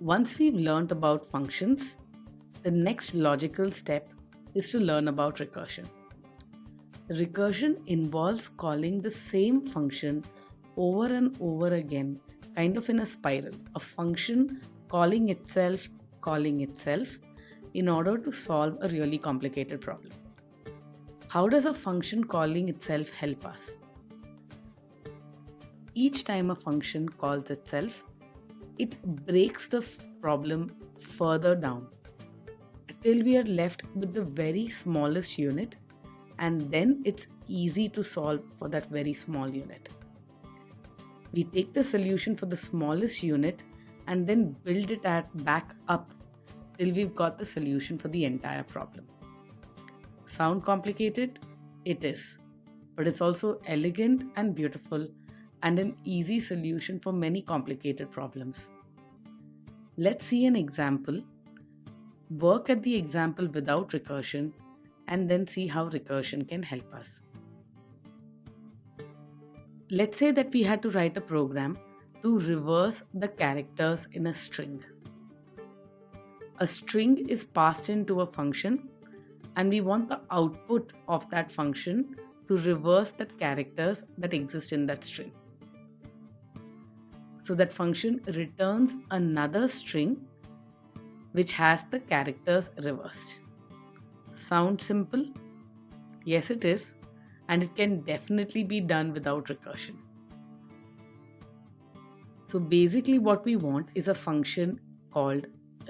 Once we've learned about functions, the next logical step is to learn about recursion. Recursion involves calling the same function over and over again, kind of in a spiral, a function calling itself, in order to solve a really complicated problem. How does a function calling itself help us? Each time a function calls itself, it breaks the problem further down till we are left with the very smallest unit, and then it's easy to solve for that very small unit. We take the solution for the smallest unit and then build it back up till we've got the solution for the entire problem. Sound complicated? It is, but it's also elegant and beautiful and an easy solution for many complicated problems. Let's see an example, work at the example without recursion, and then see how recursion can help us. Let's say that we had to write a program to reverse the characters in a string. A string is passed into a function, and we want the output of that function to reverse the characters that exist in that string. So that function returns another string which has the characters reversed. Sound simple? Yes, it is, and it can definitely be done without recursion. So basically what we want is a function called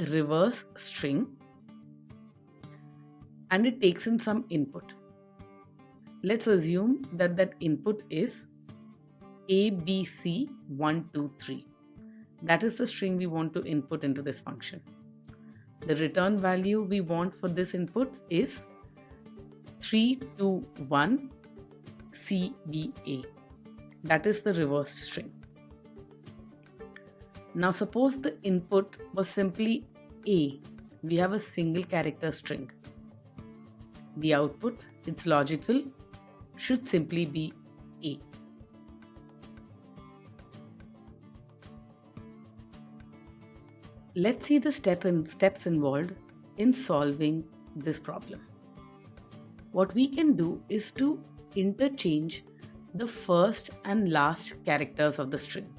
reverse string, and it takes in some input. Let's assume that that input is ABC123. That is the string we want to input into this function. The return value we want for this input is 321CBA. That is the reversed string. Now suppose the input was simply A. We have a single character string. The output, it's logical, should simply be A. Let's see the steps involved in solving this problem. What we can do is to interchange the first and last characters of the string.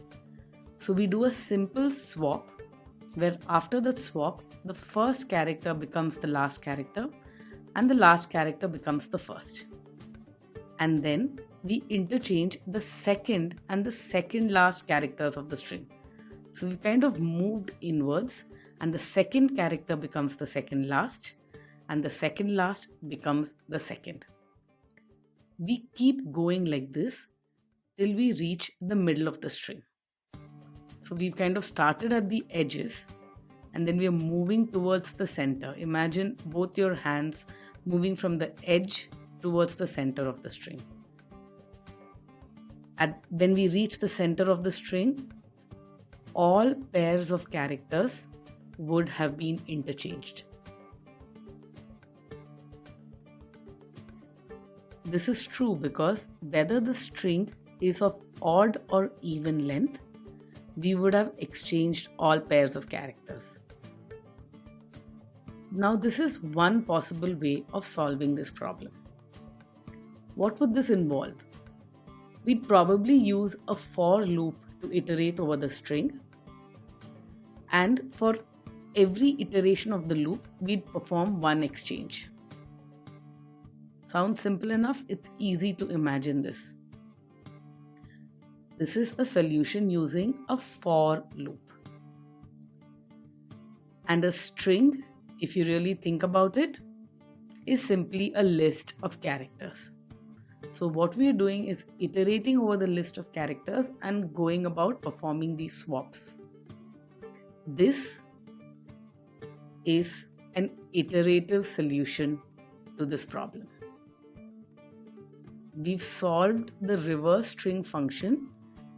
So we do a simple swap where after the swap, the first character becomes the last character and the last character becomes the first. And then we interchange the second and the second last characters of the string. So we kind of moved inwards, and the second character becomes the second last, and the second last becomes the second. We keep going like this till we reach the middle of the string. So we've kind of started at the edges, and then we are moving towards the center. Imagine both your hands moving from the edge towards the center of the string. When we reach the center of the string, all pairs of characters would have been interchanged. This is true because whether the string is of odd or even length, we would have exchanged all pairs of characters. Now this is one possible way of solving this problem. What would this involve? We'd probably use a for loop to iterate over the string, and for every iteration of the loop, we'd perform one exchange. Sounds simple enough? It's easy to imagine this. This is a solution using a for loop. And a string, if you really think about it, is simply a list of characters. So what we are doing is iterating over the list of characters and going about performing these swaps. This is an iterative solution to this problem. We've solved the reverse string function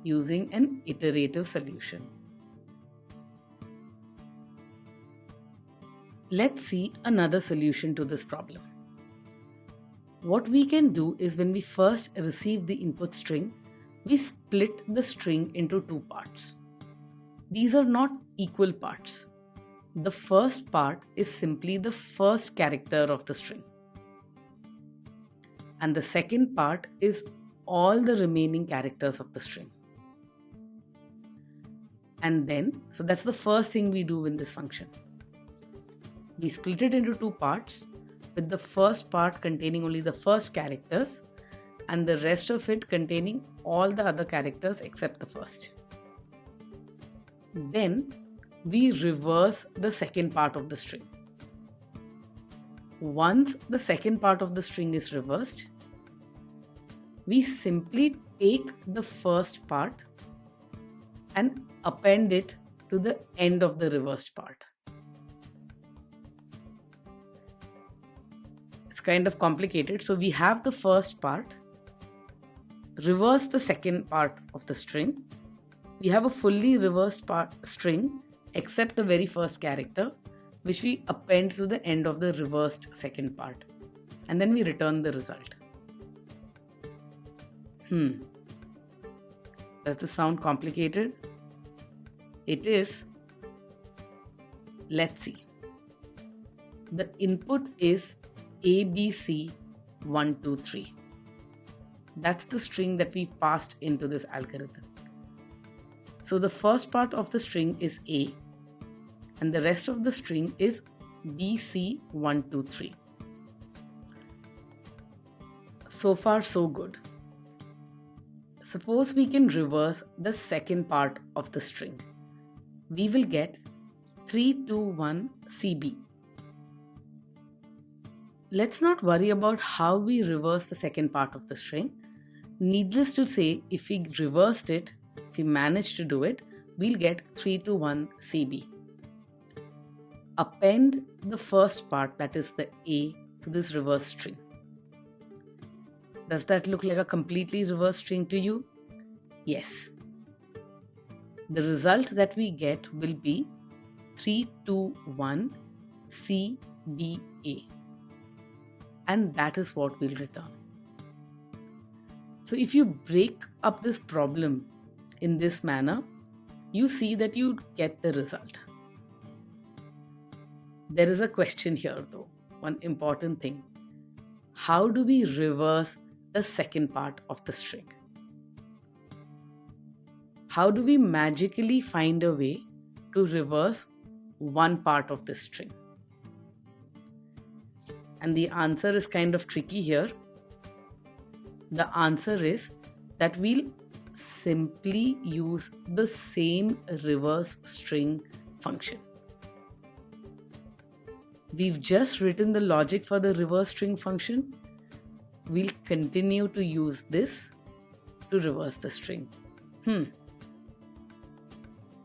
using an iterative solution. Let's see another solution to this problem. What we can do is when we first receive the input string, we split the string into two parts. These are not equal parts. The first part is simply the first character of the string. And the second part is all the remaining characters of the string. And then, so that's the first thing we do in this function. We split it into two parts, with the first part containing only the first characters and the rest of it containing all the other characters except the first. Then we reverse the second part of the string. Once the second part of the string is reversed, we simply take the first part and append it to the end of the reversed part. It's kind of complicated. So we have the first part, reverse the second part of the string. We have a fully reversed string except the very first character, which we append to the end of the reversed second part. And then we return the result. Does this sound complicated? It is. Let's see. The input is ABC123. That's the string that we've passed into this algorithm. So the first part of the string is A, and the rest of the string is BC123. So far, so good. Suppose we can reverse the second part of the string. We will get 321CB. Let's not worry about how we reverse the second part of the string. Needless to say, if we reversed it, if we manage to do it, we'll get 321CB. Append the first part, that is the A, to this reverse string. Does that look like a completely reversed string to you? Yes. The result that we get will be 321CBA. And that is what we'll return. So if you break up this problem in this manner, you see that you get the result. There is a question here though, one important thing. How do we reverse the second part of the string? How do we magically find a way to reverse one part of the string? And the answer is kind of tricky here. The answer is that we'll simply use the same reverse string function. We've just written the logic for the reverse string function. We'll continue to use this to reverse the string.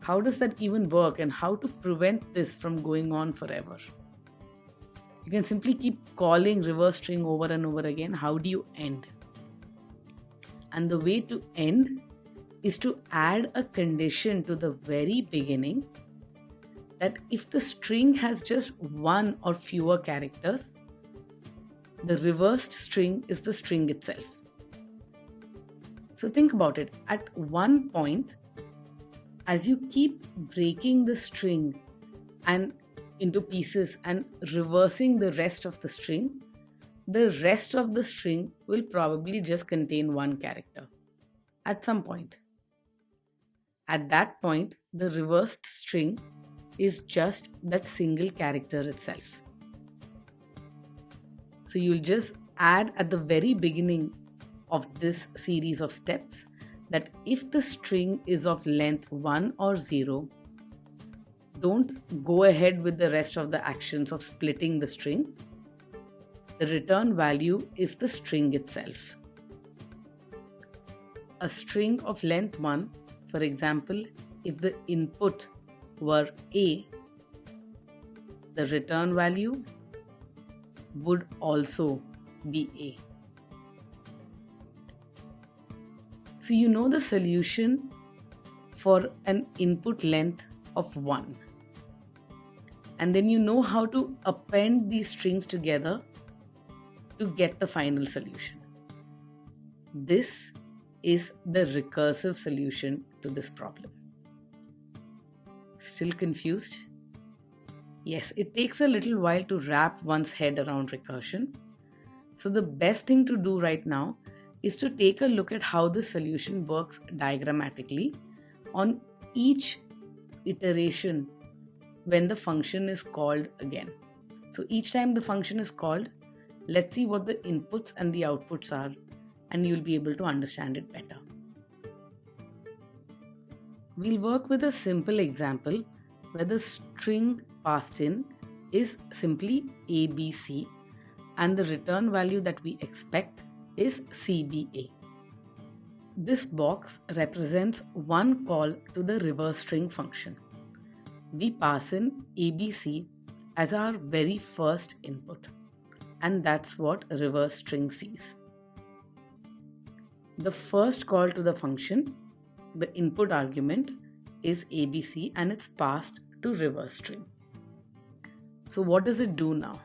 How does that even work, and how to prevent this from going on forever? You can simply keep calling reverse string over and over again. How do you end? And the way to end is to add a condition to the very beginning that if the string has just one or fewer characters, the reversed string is the string itself. So think about it. At one point, as you keep breaking the string and into pieces and reversing the rest of the string, the rest of the string will probably just contain one character at some point. At that point, the reversed string is just that single character itself. So you'll just add at the very beginning of this series of steps that if the string is of length 1 or 0, don't go ahead with the rest of the actions of splitting the string. The return value is the string itself. A string of length 1, for example, if the input were A, the return value would also be A. So you know the solution for an input length of 1. And then you know how to append these strings together to get the final solution. This is the recursive solution to this problem. Still confused? Yes, it takes a little while to wrap one's head around recursion. So the best thing to do right now is to take a look at how the solution works diagrammatically on each iteration when the function is called again. So each time the function is called, let's see what the inputs and the outputs are, and you'll be able to understand it better. We'll work with a simple example where the string passed in is simply ABC and the return value that we expect is CBA. This box represents one call to the reverse string function. We pass in ABC as our very first input, and that's what reverse string sees. The first call to the function, the input argument, is ABC and it's passed to reverse string. So what does it do now?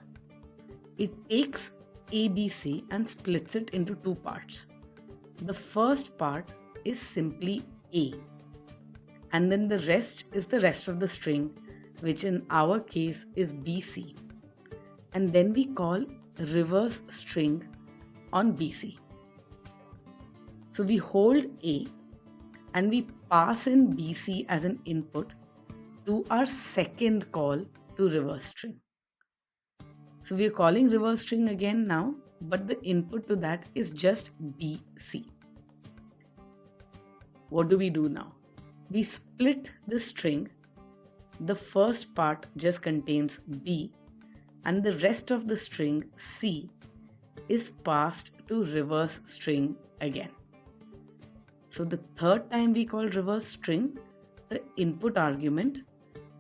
It takes ABC and splits it into two parts. The first part is simply A, and then the rest is the rest of the string, which in our case is BC. And then we call reverse string on BC. So we hold A and we pass in BC as an input to our second call to reverse string. So we are calling reverse string again now, but the input to that is just BC. What do we do now? We split the string. The first part just contains B and the rest of the string C is passed to reverse string again. So the third time we call reverse string, the input argument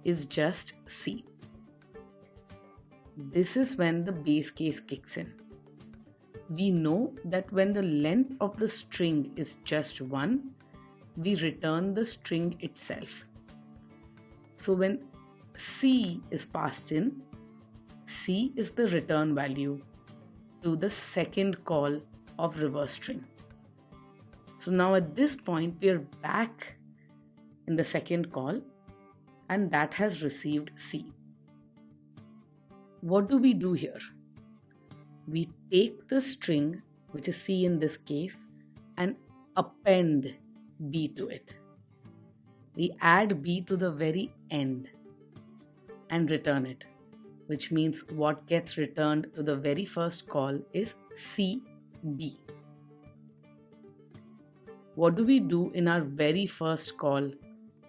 is just C. This is when the base case kicks in. We know that when the length of the string is just 1, we return the string itself. So when C is passed in, C is the return value to the second call of reverse string. So now at this point we are back in the second call and that has received C. What do we do here? We take the string, which is C in this case, and append B to it. We add B to the very end and return it, which means what gets returned to the very first call is CB. What do we do in our very first call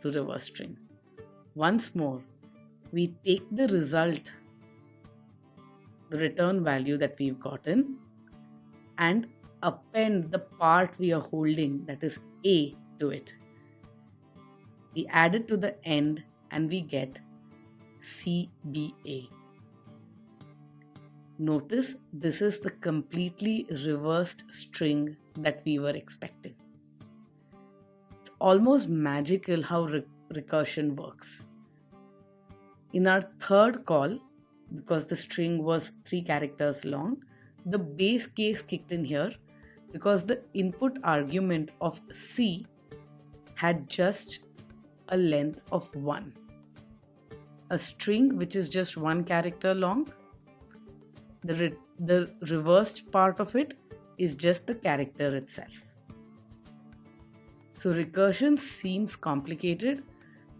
to reverse string? Once more, we take the result, the return value that we've gotten, and append the part we are holding, that is A, to it. We add it to the end and we get CBA. Notice this is the completely reversed string that we were expecting. It's almost magical how recursion works. In our third call, because the string was 3 characters long, the base case kicked in here because the input argument of C had just a length of 1. A string which is just 1 character long, the reversed part of it is just the character itself. So recursion seems complicated,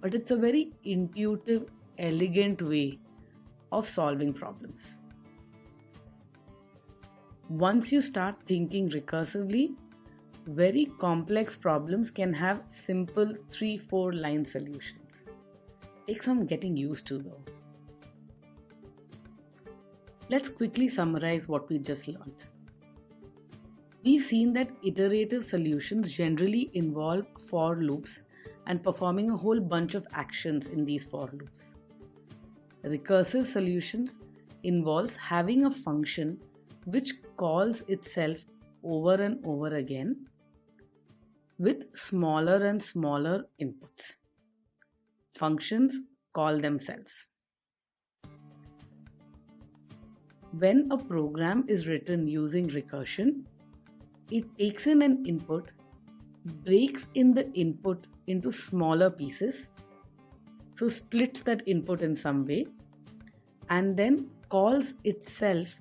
but it's a very intuitive, elegant way of solving problems. Once you start thinking recursively, very complex problems can have simple 3-4 line solutions. Takes some getting used to though. Let's quickly summarize what we just learned. We've seen that iterative solutions generally involve for loops and performing a whole bunch of actions in these for loops. Recursive solutions involves having a function which calls itself over and over again with smaller and smaller inputs. Functions call themselves. When a program is written using recursion, it takes in an input, breaks in the input into smaller pieces, So splits that input in some way and then calls itself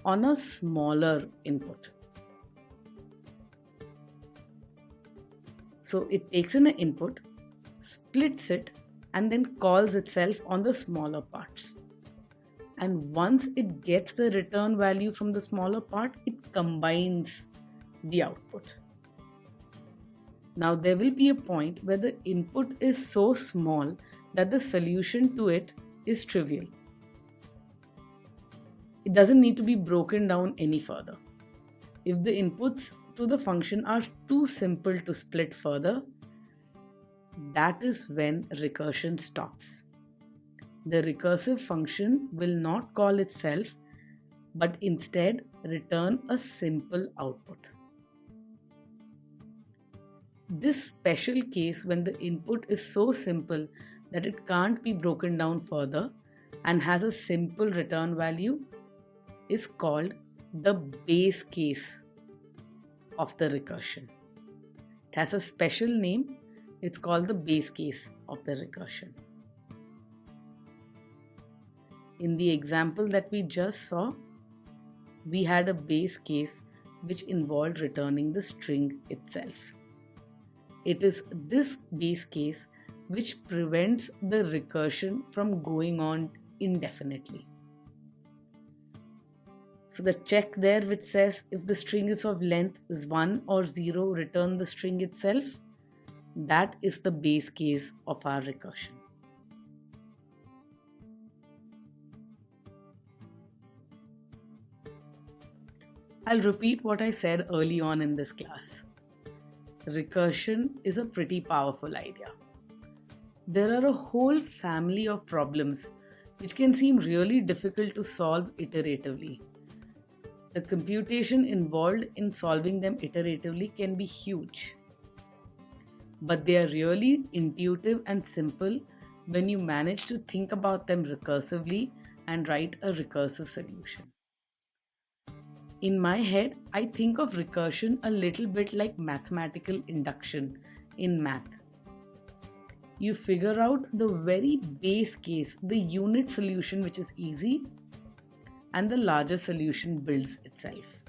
on a smaller input. So it takes in an input, splits it, and then calls itself on the smaller parts. And once it gets the return value from the smaller part, it combines the output. Now there will be a point where the input is so small that the solution to it is trivial. It doesn't need to be broken down any further. If the inputs to the function are too simple to split further, that is when recursion stops. The recursive function will not call itself, but instead return a simple output. This special case, when the input is so simple that it can't be broken down further and has a simple return value, is called the base case of the recursion. It has a special name. It's called the base case of the recursion. In the example that we just saw, we had a base case which involved returning the string itself. It is this base case which prevents the recursion from going on indefinitely. So the check there which says if the string is of length is 1 or 0, return the string itself, that is the base case of our recursion. I'll repeat what I said early on in this class. Recursion is a pretty powerful idea. There are a whole family of problems which can seem really difficult to solve iteratively. The computation involved in solving them iteratively can be huge. But they are really intuitive and simple when you manage to think about them recursively and write a recursive solution. In my head, I think of recursion a little bit like mathematical induction in math. You figure out the very base case, the unit solution which is easy, and the larger solution builds itself.